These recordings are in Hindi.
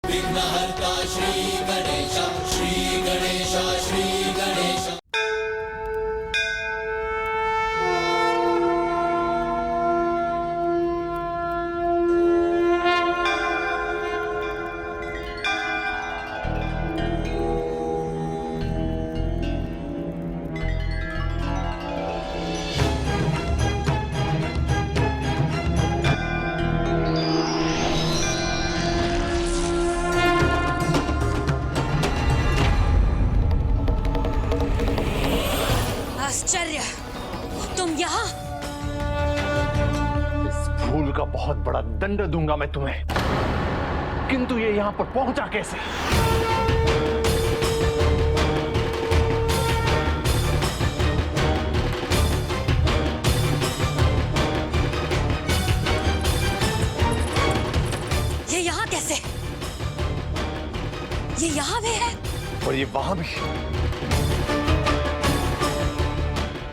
विघ्नहर्ता श्री गणेश, श्री गणेश, श्री गणेश। आश्चर्य, तुम यहाँ? इस भूल का बहुत बड़ा दंड दूंगा मैं तुम्हें, किंतु ये यहाँ पर पहुंचा कैसे? ये यहाँ कैसे? ये यहाँ भी है और ये वहां भी।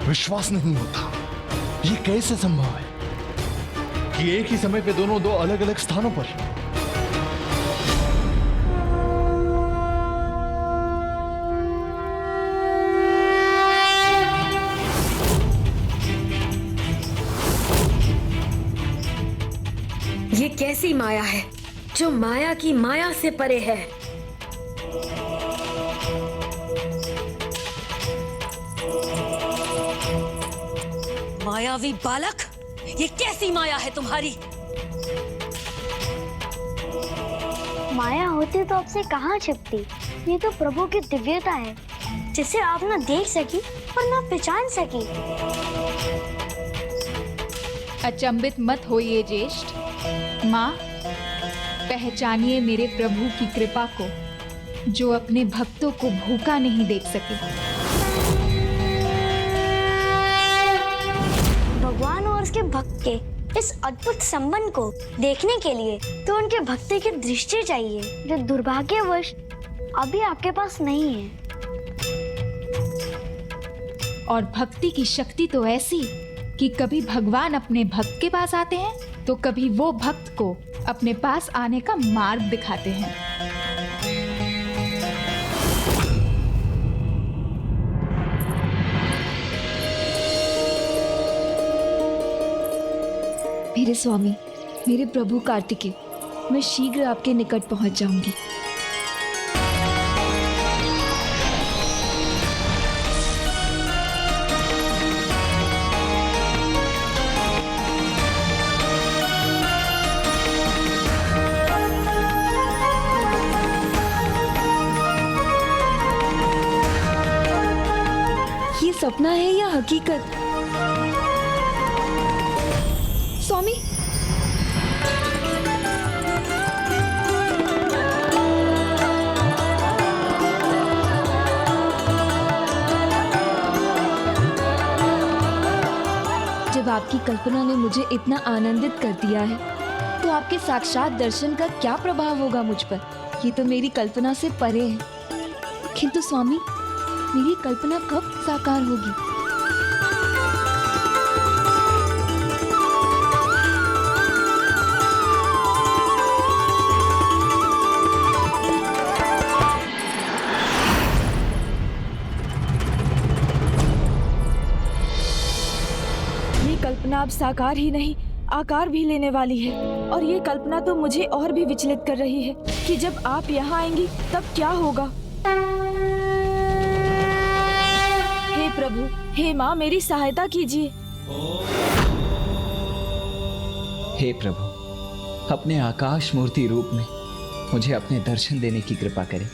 विश्वास नहीं होता, ये कैसे संभव है कि एक ही समय पे दोनों दो अलग अलग स्थानों पर। ये कैसी माया है जो माया की माया से परे है? मायावी बालक, ये कैसी माया है तुम्हारी? माया होती तो आपसे कहाँ छिपती? ये तो प्रभु की दिव्यता है, जिसे आप न देख सकी और न पहचान सकी। अचंभित मत होइए ज्येष्ठ। माँ, पहचानिए मेरे प्रभु की कृपा को, जो अपने भक्तों को भूखा नहीं देख सके। भगवान और उसके भक्त के इस अद्भुत संबंध को देखने के लिए तो उनके भक्ति की दृष्टि चाहिए, जो दुर्भाग्यवश अभी आपके पास नहीं है। और भक्ति की शक्ति तो ऐसी कि कभी भगवान अपने भक्त के पास आते हैं तो कभी वो भक्त को अपने पास आने का मार्ग दिखाते हैं। मेरे स्वामी, मेरे प्रभु कार्तिकेय, मैं शीघ्र आपके निकट पहुंच जाऊंगी। ये सपना है या हकीकत? स्वामी, जब आपकी कल्पना ने मुझे इतना आनंदित कर दिया है, तो आपके साक्षात दर्शन का क्या प्रभाव होगा मुझ पर? ये तो मेरी कल्पना से परे है। किंतु स्वामी, मेरी कल्पना कब साकार होगी? कल्पना अब साकार ही नहीं, आकार भी लेने वाली है। और ये कल्पना तो मुझे और भी विचलित कर रही है कि जब आप यहाँ आएंगी तब क्या होगा। हे प्रभु, हे माँ, मेरी सहायता कीजिए। हे प्रभु, अपने आकाश मूर्ति रूप में मुझे अपने दर्शन देने की कृपा करें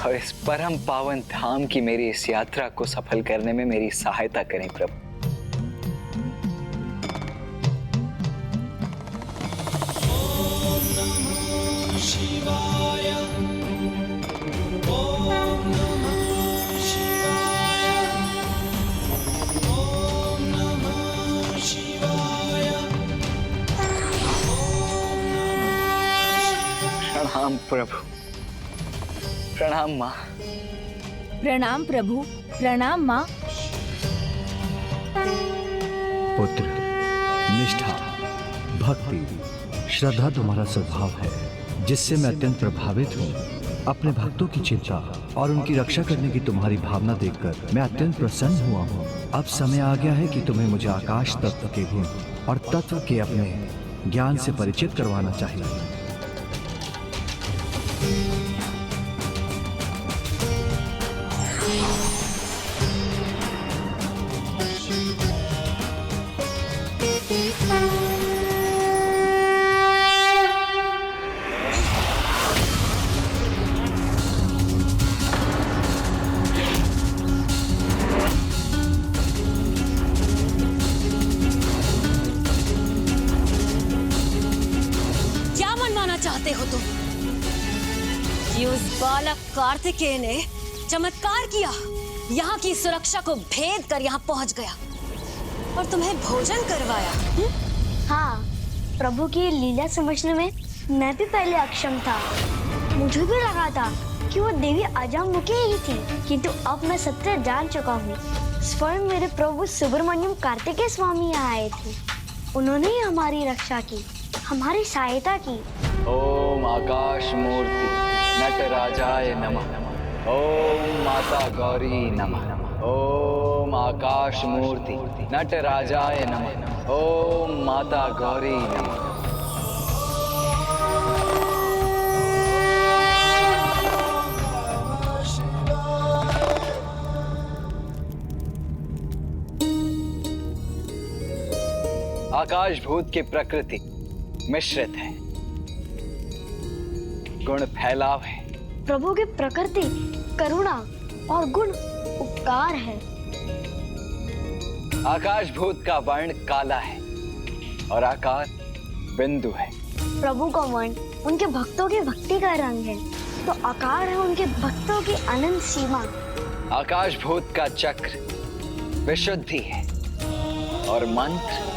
और इस परम पावन धाम की मेरी इस यात्रा को सफल करने में मेरी सहायता करें प्रभु। प्रणाम प्रभु। प्रणाम माँ। प्रणाम प्रभु। प्रणाम माँ। पुत्र, निष्ठा, भक्ति, श्रद्धा तुम्हारा स्वभाव है। जिससे मैं अत्यंत प्रभावित हूँ। अपने भक्तों की चिंता और उनकी रक्षा करने की तुम्हारी भावना देखकर मैं अत्यंत प्रसन्न हुआ हूँ। अब समय आ गया है कि तुम्हें मुझे आकाश तत्व के गुण और तत्व के अपने ज्ञान से परिचित करवाना चाहिए। क्या मनवाना चाहते हो तुम कि उस बालक कार्तिकेय ने चमत्कार किया, यहाँ की सुरक्षा को भेद कर यहाँ पहुँच गया और तुम्हें भोजन करवाया? हाँ, प्रभु की लीला समझने में मैं भी पहले अक्षम था। मुझे भी लगा था कि वो देवी अजामुखी ही थी, किंतु अब मैं सत्य जान चुका हूँ। स्वयं मेरे प्रभु सुब्रमण्यम कार्तिकेय स्वामी यहाँ आए थे। उन्होंने ही हमारी रक्षा की, हमारी सहायता की। ओम आकाश मूर्ति नटराजाय नमः। ओम माता गौरी नमः। ओम आकाश मूर्ति नटराजाय नमः। ओम माता गौरी नमः। आकाश भूत की प्रकृति मिश्रित है, गुण फैलाव है। प्रभु की प्रकृति करुणा और गुण उपकार है। आकाश भूत का वर्ण काला है और आकार बिंदु है। प्रभु का वर्ण उनके भक्तों की भक्ति का रंग है, तो आकार है उनके भक्तों की अनंत सीमा। आकाश भूत का चक्र विशुद्धि है और मंत्र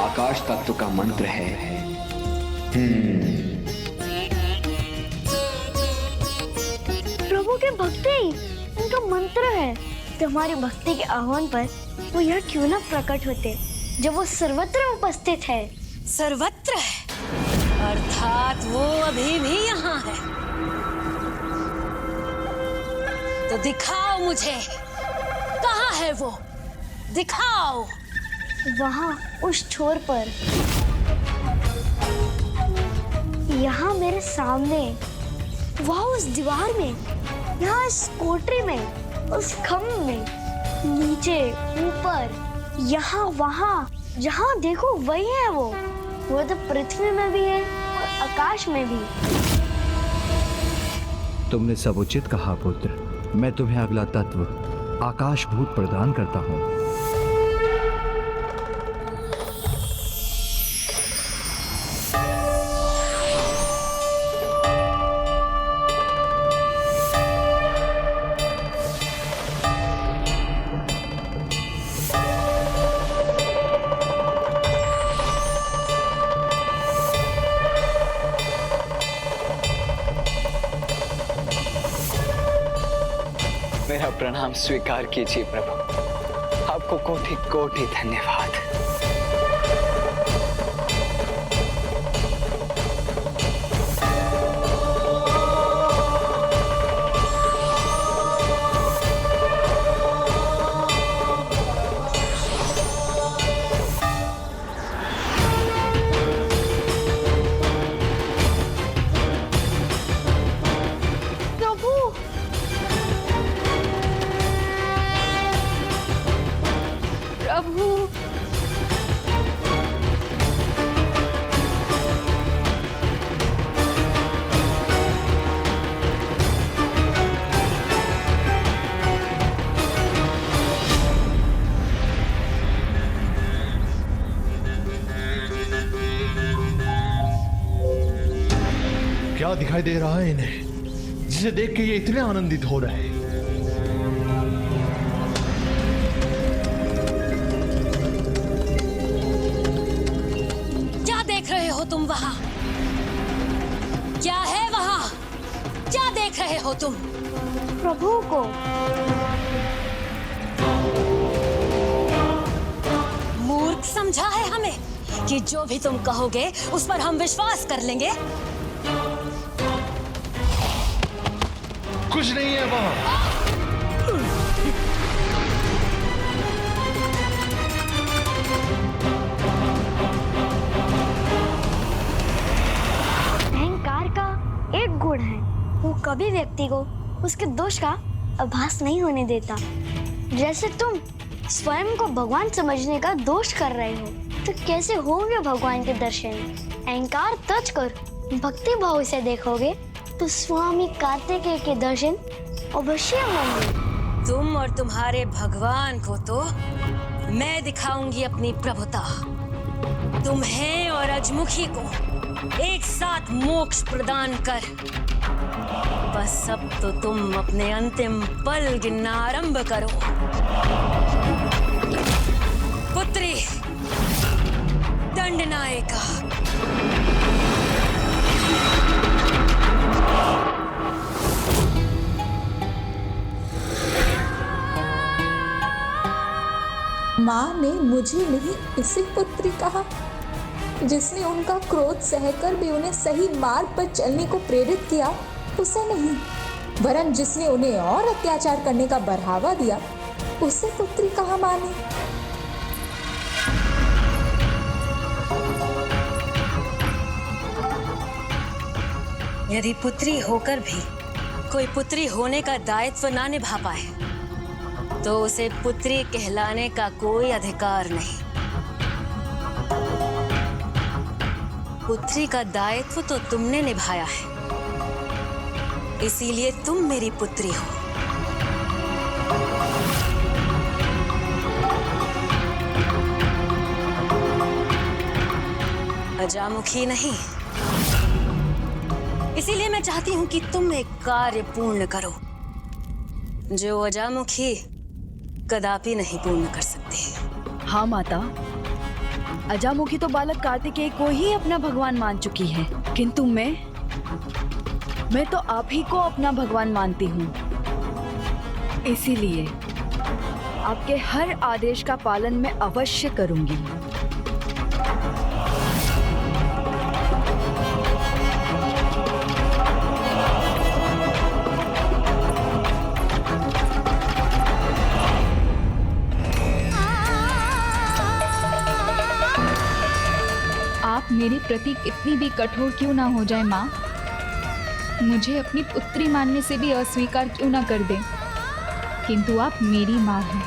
आकाश तत्व का मंत्र है। प्रभु के भक्ति उनका मंत्र है। तो हमारी भक्ति के आह्वान पर वो यह क्यों न प्रकट होते, जब वो सर्वत्र उपस्थित है। सर्वत्र है, अर्थात वो अभी भी यहाँ है। तो दिखाओ मुझे, कहाँ है वो? दिखाओ। वहाँ उस छोर पर, यहाँ मेरे सामने, वहाँ उस दीवार में, यहाँ इस कोठरी में, उस खम्भ में, नीचे, ऊपर, यहाँ, वहाँ, जहाँ देखो वही है वो तो पृथ्वी में भी है और आकाश में भी। तुमने सब उचित कहा पुत्र। मैं तुम्हें अगला तत्व आकाश भूत प्रदान करता हूँ। मेरा प्रणाम स्वीकार कीजिए प्रभु। आपको कोटि कोटि धन्यवाद। क्या दिखाई दे रहा है इन्हें, जिसे देख के ये इतने आनंदित हो रहे हैं? क्या देख रहे हो तुम वहाँ? क्या है वहाँ? क्या देख रहे हो तुम? प्रभु को। मूर्ख समझा है हमें कि जो भी तुम कहोगे उस पर हम विश्वास कर लेंगे? कुछ नहीं है वहां। अहंकार का एक गुण है, वो कभी व्यक्ति को उसके दोष का आभास नहीं होने देता। जैसे तुम स्वयं को भगवान समझने का दोष कर रहे हो, तो कैसे होंगे भगवान के दर्शन? अहंकार तज कर भक्ति भाव से देखोगे तो स्वामी कार्तिकेय के दर्शन अवश्य होंगे। तुम और तुम्हारे भगवान को तो मैं दिखाऊंगी अपनी प्रभुता। तुम्हें और अजमुखी को एक साथ मोक्ष प्रदान कर बस अब तो तुम अपने अंतिम पल गिनना आरंभ करो। पुत्री दंडनायका। माँ ने मुझे नहीं इसी पुत्री कहा जिसने उनका क्रोध सहकर भी उन्हें सही मार्ग पर चलने को प्रेरित किया, उसे नहीं, वरन जिसने उन्हें और अत्याचार करने का बढ़ावा दिया उसे पुत्री कहा माने। यदि पुत्री होकर भी कोई पुत्री होने का दायित्व ना निभा पाए तो उसे पुत्री कहलाने का कोई अधिकार नहीं। पुत्री का दायित्व तो तुमने निभाया है, इसीलिए तुम मेरी पुत्री हो। अजामुखी नहीं। इसीलिए मैं चाहती हूं कि तुम एक कार्य पूर्ण करो जो अजामुखी कदापि नहीं पूर्ण कर सकती। हाँ माता, अजामुखी तो बालक कार्तिकेय को ही अपना भगवान मान चुकी है, किंतु मैं तो आप ही को अपना भगवान मानती हूँ। इसीलिए आपके हर आदेश का पालन मैं अवश्य करूंगी। मेरे प्रति कितनी भी कठोर क्यों ना हो जाए माँ, मुझे अपनी पुत्री मानने से भी अस्वीकार क्यों ना कर दे, किंतु आप मेरी माँ हैं।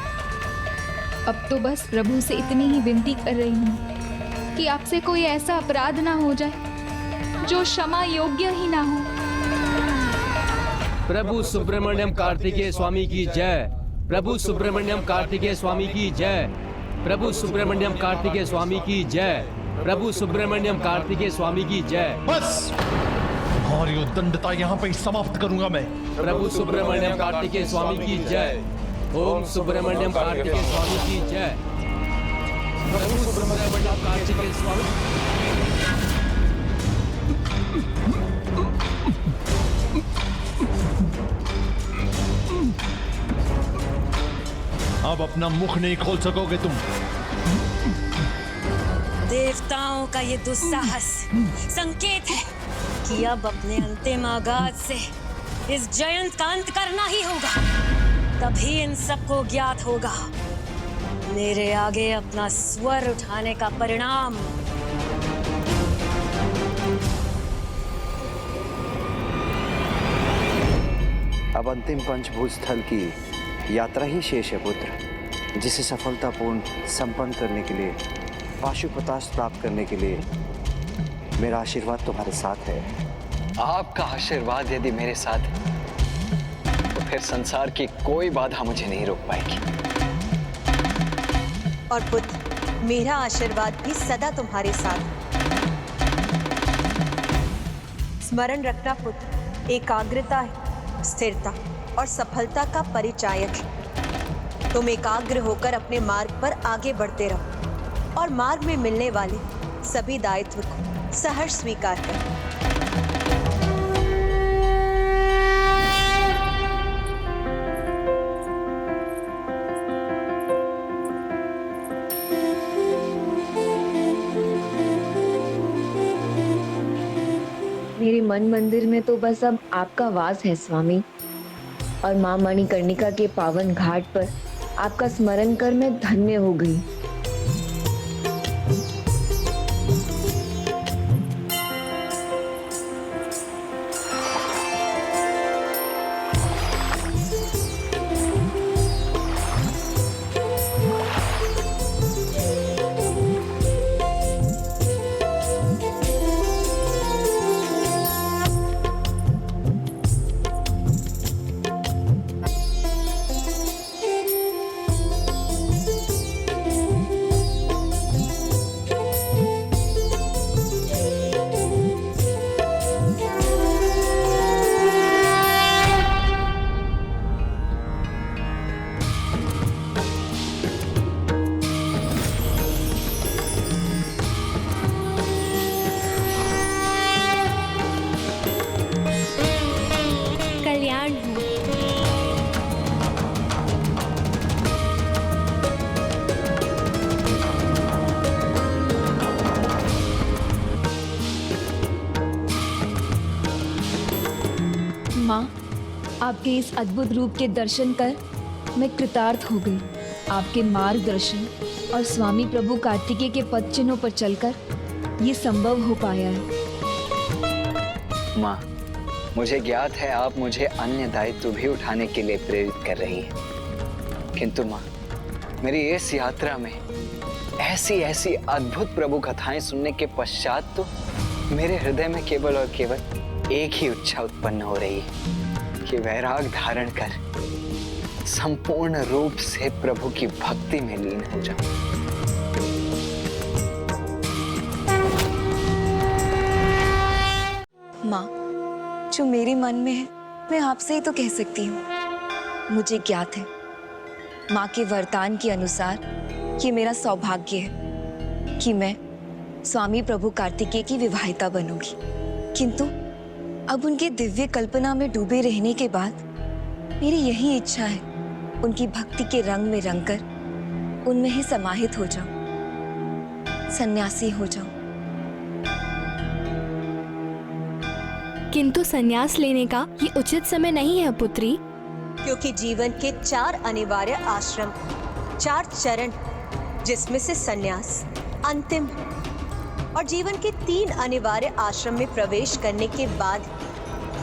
अब तो बस प्रभु से इतनी ही विनती कर रही हूँ कि आपसे कोई ऐसा अपराध ना हो जाए जो क्षमा योग्य ही ना हो। प्रभु सुब्रमण्यम कार्तिकेय स्वामी की जय। प्रभु सुब्रमण्यम कार्तिकेय स्वामी की जय। प्रभु सुब्रमण्यम कार्तिकेय स्वामी की जय। प्रभु सुब्रमण्यम कार्तिकेय स्वामी की जय। बस और ये दंडता यहाँ पे समाप्त करूंगा मैं। प्रभु सुब्रमण्यम कार्तिकेय स्वामी की जय। ओम सुब्रमण्यम कार्तिकेय स्वामी की जय। प्रभु सुब्रमण्यम कार्तिकेय स्वामी। अब अपना मुख नहीं खोल सकोगे तुम। देवताओं का ये दुस्साहस संकेत है कि अब अपने अंतिम आगाज से इस जयंत का अंत करना ही होगा। तभी इन सबको ज्ञात होगा मेरे आगे अपना स्वर उठाने का परिणाम। अब अंतिम पंचभूत स्थल की यात्रा ही शेष है पुत्र, जिसे सफलतापूर्ण संपन्न करने के लिए, पाशुपतास्त्र प्राप्त करने के लिए मेरा आशीर्वाद तुम्हारे साथ है। आपका आशीर्वाद यदि मेरे साथ है तो फिर संसार की कोई बाधा मुझे नहीं रोक पाएगी। और पुत्र, मेरा आशीर्वाद भी सदा तुम्हारे साथ। स्मरण रखना पुत्र, एकाग्रता है स्थिरता और सफलता का परिचायक है। तुम एकाग्र होकर अपने मार्ग पर आगे बढ़ते रहो और मार्ग में मिलने वाले सभी दायित्व को सहर्ष स्वीकार करो। मन मंदिर में तो बस अब आपका वास है स्वामी, और माँ मणिकर्णिका के पावन घाट पर आपका स्मरण कर मैं धन्य हो गई। माँ, आपके इस अद्भुत रूप के दर्शन कर मैं कृतार्थ हो गई। आपके मार्गदर्शन और स्वामी प्रभु कार्तिकेय के पद चिन्हों पर चलकर ये संभव हो पाया है। माँ, मुझे ज्ञात है आप मुझे अन्य दायित्व भी उठाने के लिए प्रेरित कर रही हैं, किंतु माँ, मेरी इस यात्रा में ऐसी ऐसी अद्भुत प्रभु कथाएं सुनने के पश्चात तो मेरे हृदय में केवल और केवल एक ही इच्छा उत्पन्न हो रही है कि वैराग धारण कर संपूर्ण रूप से प्रभु की भक्ति में लीन हो जाऊं। माँ, जो मेरे मन में है मैं आपसे ही तो कह सकती हूँ। मुझे ज्ञात है माँ के वरदान के अनुसार ये मेरा सौभाग्य है कि मैं स्वामी प्रभु कार्तिकेय की विवाहिता बनूंगी, किंतु अब उनके दिव्य कल्पना में डूबे रहने के बाद मेरी यही इच्छा है उनकी भक्ति के रंग में रंगकर उनमें ही समाहित हो जाऊं, सन्यासी हो जाऊं। किंतु संन्यास लेने का ये उचित समय नहीं है पुत्री, क्योंकि जीवन के 4 अनिवार्य आश्रम, 4 चरण, जिसमें से संन्यास अंतिम है, और जीवन के 3 अनिवार्य आश्रम में प्रवेश करने के बाद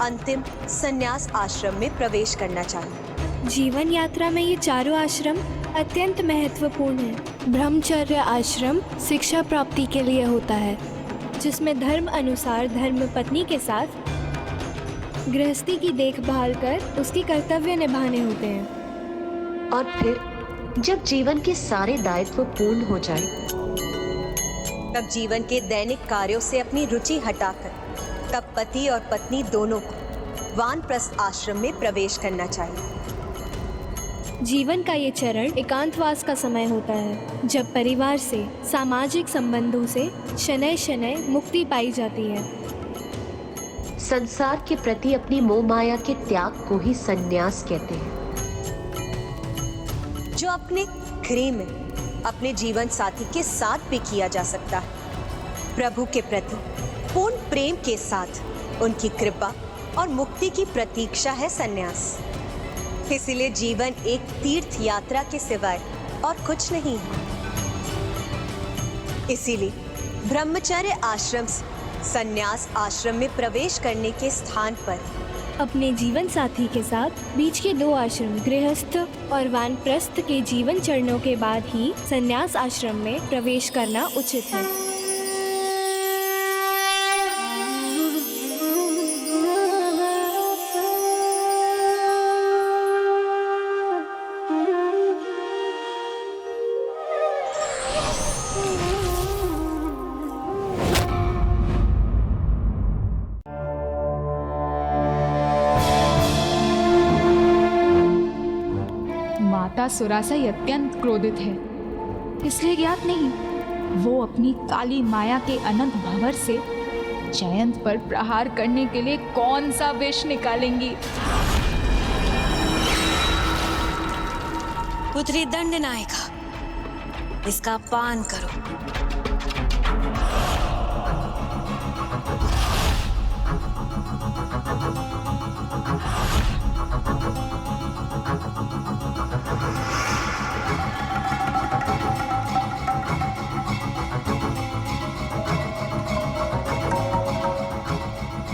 अंतिम संन्यास आश्रम में प्रवेश करना चाहिए। जीवन यात्रा में ये चारों आश्रम अत्यंत महत्वपूर्ण है। ब्रह्मचर्य आश्रम शिक्षा प्राप्ति के लिए होता है, जिसमें धर्म अनुसार धर्म पत्नी के साथ गृहस्थी की देखभाल कर उसकी कर्तव्य निभाने होते हैं। और फिर जब जीवन के सारे दायित्व पूर्ण हो जाए, तब जीवन के दैनिक कार्यों से अपनी रुचि हटाकर तब पति और पत्नी दोनों को वानप्रस्थ आश्रम में प्रवेश करना चाहिए। जीवन का ये चरण एकांतवास का समय होता है, जब परिवार से, सामाजिक संबंधों से शनैः शनैः मुक्ति पाई जाती है। संसार के प्रति अपनी मोह माया के त्याग को ही संन्यास कहते हैं। जो अपने गृह में अपने जीवन साथी के साथ भी किया जा सकता है। प्रभु के प्रति पूर्ण प्रेम के साथ उनकी कृपा और मुक्ति की प्रतीक्षा है संन्यास। इसलिए जीवन एक तीर्थ यात्रा के सिवाय और कुछ नहीं है। इसीलिए ब्रह्मचर्य आश्रम से संन्यास आश्रम में प्रवेश करने के स्थान पर अपने जीवन साथी के साथ बीच के 2 आश्रम गृहस्थ और वानप्रस्थ के जीवन चरणों के बाद ही संन्यास आश्रम में प्रवेश करना उचित है। माता सुरासाई अत्यंत क्रोधित है, इसलिए ज्ञात नहीं वो अपनी काली माया के अनंत भंवर से जयंत पर प्रहार करने के लिए कौन सा विष निकालेंगी। पुत्री दंड नायिका, इसका पान करो।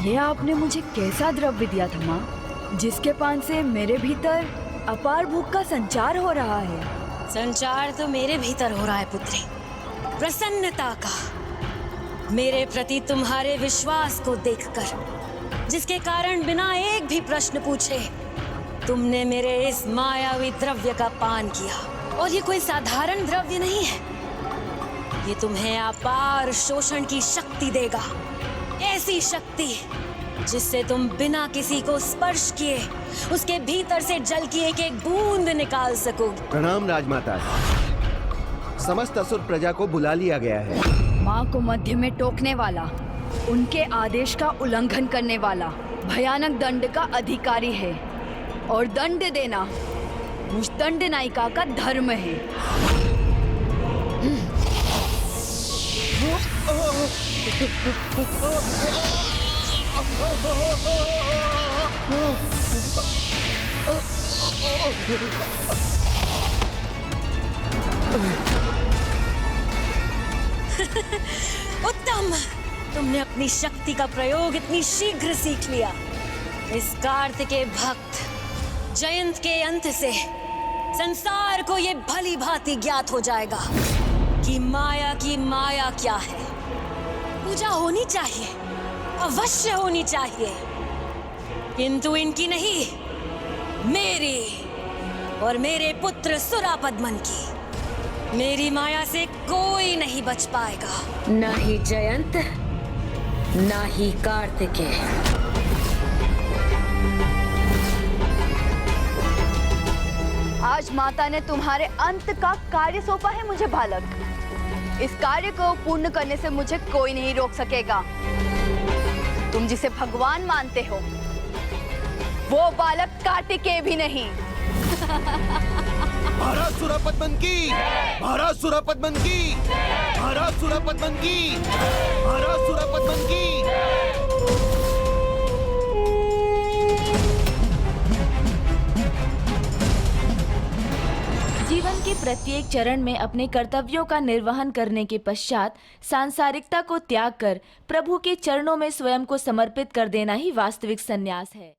ये आपने मुझे कैसा द्रव्य दिया था माँ, जिसके पान से मेरे भीतर अपार भूख का संचार हो रहा है? संचार तो मेरे भीतर हो रहा है पुत्री, प्रसन्नता का, मेरे प्रति तुम्हारे विश्वास को देखकर, जिसके कारण बिना एक भी प्रश्न पूछे तुमने मेरे इस मायावी द्रव्य का पान किया। और ये कोई साधारण द्रव्य नहीं है, ये तुम्हें अपार शोषण की शक्ति देगा, ऐसी शक्ति जिससे तुम बिना किसी को स्पर्श किए उसके भीतर से जल की एक एक बूंद निकाल सकोगे। प्रणाम राजमाता, समस्त असुर प्रजा को बुला लिया गया है। माँ को मध्य में टोकने वाला, उनके आदेश का उल्लंघन करने वाला भयानक दंड का अधिकारी है, और दंड देना मुझ दंड नायिका का धर्म है। उत्तम, तुमने अपनी शक्ति का प्रयोग इतनी शीघ्र सीख लिया। इस कार्तिकेय भक्त जयंत के अंत से संसार को ये भली भांति ज्ञात हो जाएगा कि माया की माया क्या है। पूजा होनी चाहिए, अवश्य होनी चाहिए, किंतु इनकी नहीं, मेरी और मेरे पुत्र सुरापद्मन की। मेरी माया से कोई नहीं बच पाएगा, ना ही जयंत, ना ही कार्तिकेय। आज माता ने तुम्हारे अंत का कार्य सौंपा है मुझे बालक। इस कार्य को पूर्ण करने से मुझे कोई नहीं रोक सकेगा। तुम जिसे भगवान मानते हो वो बालक कार्तिकेय भी नहीं। महाराज सुरापद्मन की, महाराज सुरापद्मन की, महाराज सुरापद्मन की, महाराज सुरापद्मन की। जीवन के प्रत्येक चरण में अपने कर्तव्यों का निर्वहन करने के पश्चात सांसारिकता को त्याग कर प्रभु के चरणों में स्वयं को समर्पित कर देना ही वास्तविक संन्यास है।